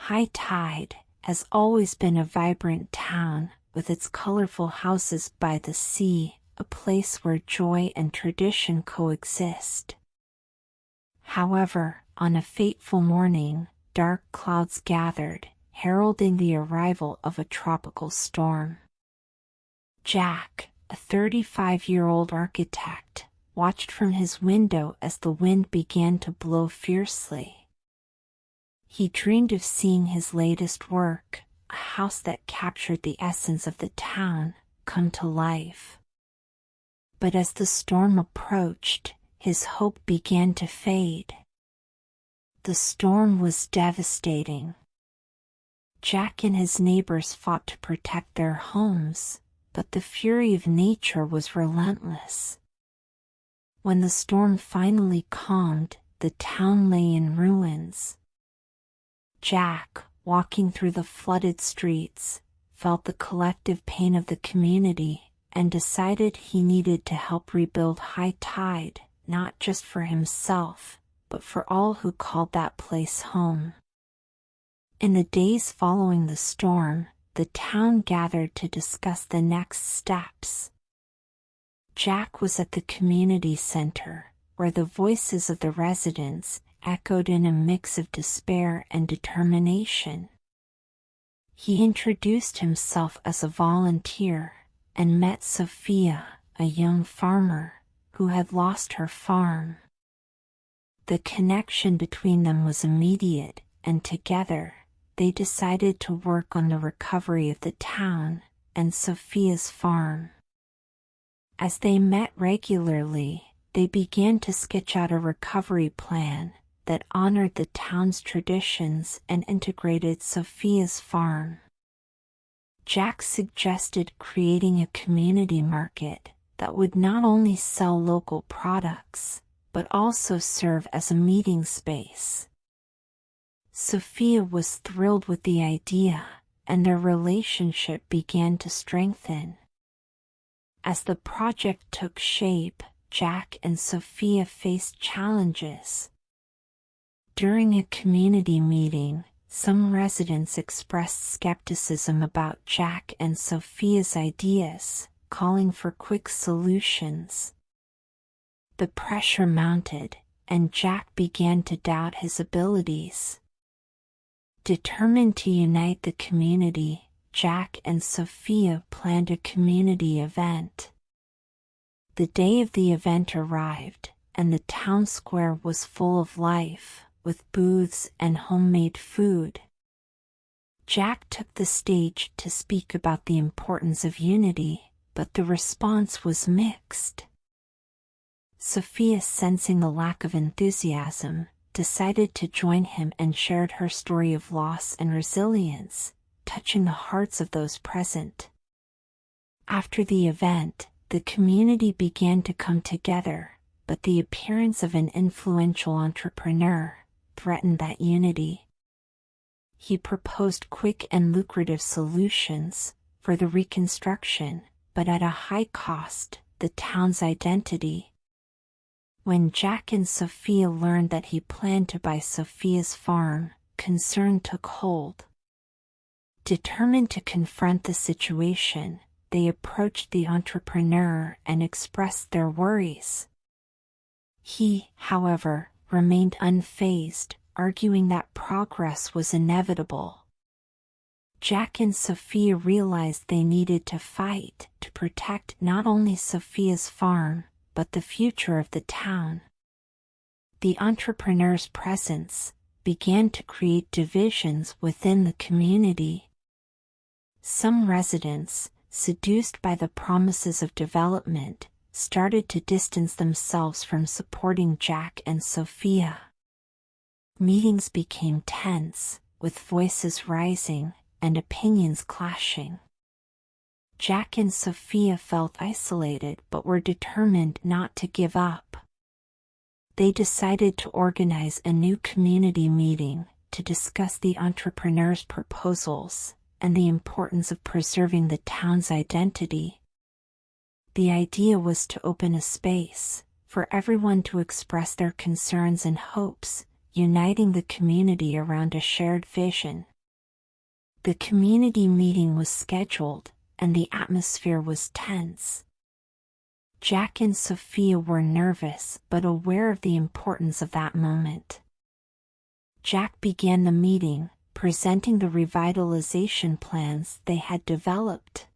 High Tide has always been a vibrant town, with its colorful houses by the sea, a place where joy and tradition coexist. However, on a fateful morning, dark clouds gathered, heralding the arrival of a tropical storm. Jack, a 35-year-old architect, watched from his window as the wind began to blow fiercely. He dreamed of seeing his latest work, a house that captured the essence of the town, come to life. But as the storm approached, his hope began to fade. The storm was devastating. Jack and his neighbors fought to protect their homes, but the fury of nature was relentless. When the storm finally calmed, the town lay in ruins. Jack, walking through the flooded streets, felt the collective pain of the community and decided he needed to help rebuild High Tide, not just for himself, but for all who called that place home. In the days following the storm, the town gathered to discuss the next steps. Jack was at the community center, where the voices of the residents echoed in a mix of despair and determination. He introduced himself as a volunteer and met Sophia, a young farmer who had lost her farm. The connection between them was immediate, and together, they decided to work on the recovery of the town and Sophia's farm. As they met regularly, they began to sketch out a recovery plan that honored the town's traditions and integrated Sophia's farm. Jack suggested creating a community market that would not only sell local products, but also serve as a meeting space. Sophia was thrilled with the idea, and their relationship began to strengthen. As the project took shape, Jack and Sophia faced challenges. During a community meeting, some residents expressed skepticism about Jack and Sophia's ideas, calling for quick solutions. The pressure mounted, and Jack began to doubt his abilities. Determined to unite the community, Jack and Sophia planned a community event. The day of the event arrived, and the town square was full of life, with booths and homemade food. Jack took the stage to speak about the importance of unity, but the response was mixed. Sophia, sensing the lack of enthusiasm, decided to join him and shared her story of loss and resilience, touching the hearts of those present. After the event, the community began to come together, but the appearance of an influential entrepreneur threatened that unity. He proposed quick and lucrative solutions for the reconstruction, but at a high cost, the town's identity. When Jack and Sophia learned that he planned to buy Sophia's farm, concern took hold. Determined to confront the situation, they approached the entrepreneur and expressed their worries. He, however, remained unfazed, arguing that progress was inevitable. Jack and Sophia realized they needed to fight to protect not only Sophia's farm, but the future of the town. The entrepreneur's presence began to create divisions within the community. Some residents, seduced by the promises of development, started to distance themselves from supporting Jack and Sophia. Meetings became tense, with voices rising and opinions clashing. Jack and Sophia felt isolated but were determined not to give up. They decided to organize a new community meeting to discuss the entrepreneur's proposals and the importance of preserving the town's identity. The idea was to open a space for everyone to express their concerns and hopes, uniting the community around a shared vision. The community meeting was scheduled, and the atmosphere was tense. Jack and Sophia were nervous but aware of the importance of that moment. Jack began the meeting, presenting the revitalization plans they had developed.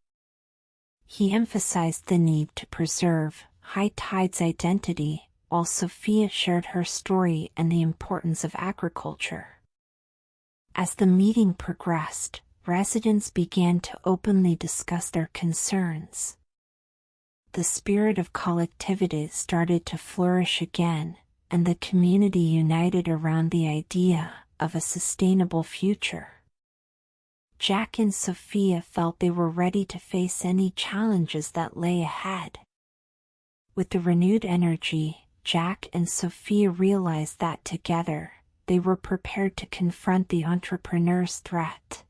He emphasized the need to preserve high tide's identity, while Sophia shared her story and the importance of agriculture. As the meeting progressed, residents began to openly discuss their concerns. The spirit of collectivity started to flourish again, and the community united around the idea of a sustainable future. Jack and Sophia felt they were ready to face any challenges that lay ahead. With the renewed energy, Jack and Sophia realized that together, they were prepared to confront the entrepreneur's threat.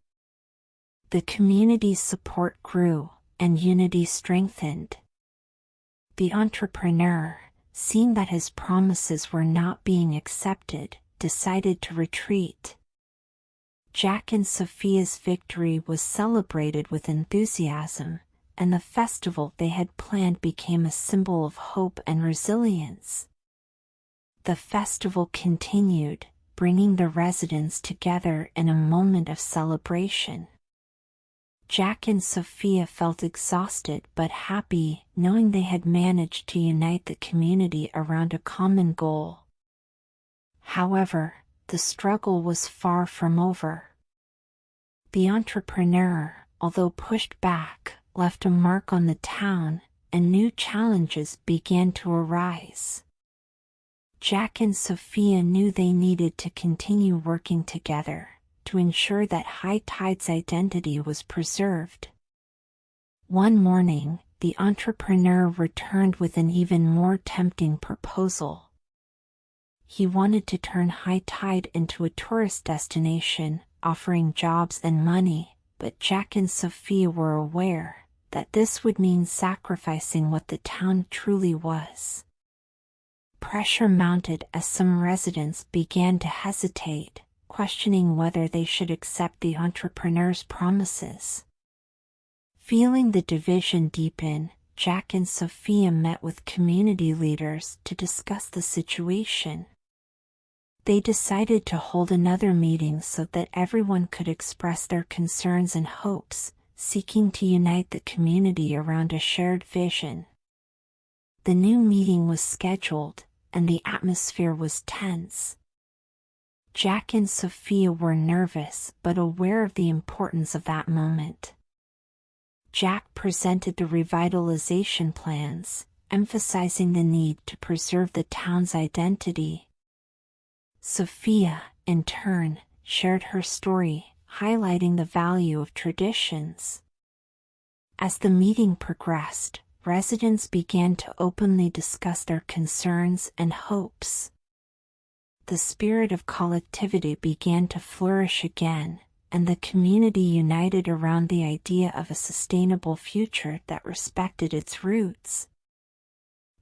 The community's support grew, and unity strengthened. The entrepreneur, seeing that his promises were not being accepted, decided to retreat. Jack and Sophia's victory was celebrated with enthusiasm, and the festival they had planned became a symbol of hope and resilience. The festival continued, bringing the residents together in a moment of celebration. Jack and Sophia felt exhausted but happy, knowing they had managed to unite the community around a common goal. However, the struggle was far from over. The entrepreneur, although pushed back, left a mark on the town, and new challenges began to arise. Jack and Sophia knew they needed to continue working together to ensure that high tide's identity was preserved. One morning, the entrepreneur returned with an even more tempting proposal. He wanted to turn high tide into a tourist destination, offering jobs and money, but Jack and Sophia were aware that this would mean sacrificing what the town truly was. Pressure mounted as some residents began to hesitate, questioning whether they should accept the entrepreneur's promises. Feeling the division deepen, Jack and Sophia met with community leaders to discuss the situation. They decided to hold another meeting so that everyone could express their concerns and hopes, seeking to unite the community around a shared vision. The new meeting was scheduled, and the atmosphere was tense. Jack and Sophia were nervous but aware of the importance of that moment. Jack presented the revitalization plans, emphasizing the need to preserve the town's identity. Sophia, in turn, shared her story, highlighting the value of traditions. As the meeting progressed, residents began to openly discuss their concerns and hopes. The spirit of collectivity began to flourish again, and the community united around the idea of a sustainable future that respected its roots.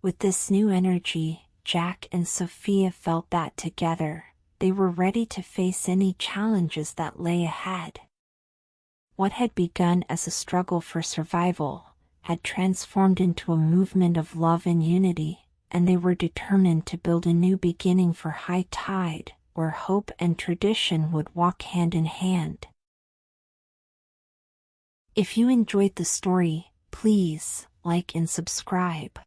With this new energy, Jack and Sophia felt that together, they were ready to face any challenges that lay ahead. What had begun as a struggle for survival had transformed into a movement of love and unity, and they were determined to build a new beginning for high tide, where hope and tradition would walk hand in hand. If you enjoyed the story, please like and subscribe.